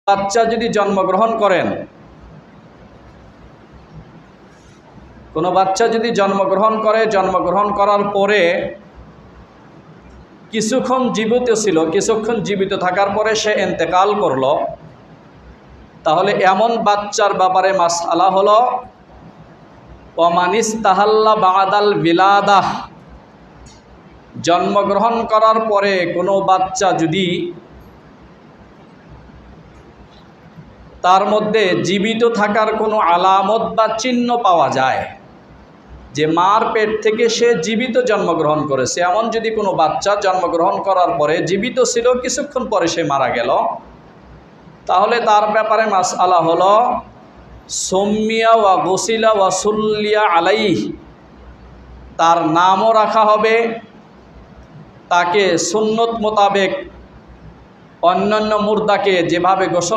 বাচ্চা যদি জন্মগ্রহণ করেন, কোনো বাচ্চা যদি জন্মগ্রহণ করে, জন্মগ্রহণ করার পরে কিছুক্ষণ জীবিত ছিল, কিছুক্ষণ জীবিত থাকার পরে সে ইন্তেকাল করলো, তাহলে এমন বাচ্চার ব্যাপারে মাসআলা হলো ওয়ামান ইস্তাহাল্লা বাদাল বিলাদাহ, জন্মগ্রহণ করার পরে কোনো বাচ্চা যদি তার মধ্যে জীবিত থাকার কোনো আলামত বা চিহ্ন পাওয়া যায় যে মার পেট থেকে সে জীবিত জন্মগ্রহণ করেছে, এমন যদি কোনো বাচ্চা জন্মগ্রহণ করার পরে জীবিত ছিল, কিছুক্ষণ পরে সে মারা গেল, তাহলে তার ব্যাপারে মাসআলা হলো সুম্মিয়া ওয়া গুসিলা ওয়া সুল্লিয়া আলাইহি, তার নামও রাখা হবে, তাকে সুন্নত মোতাবেক অন্যান্য মুর্দাকে যেভাবে গোসল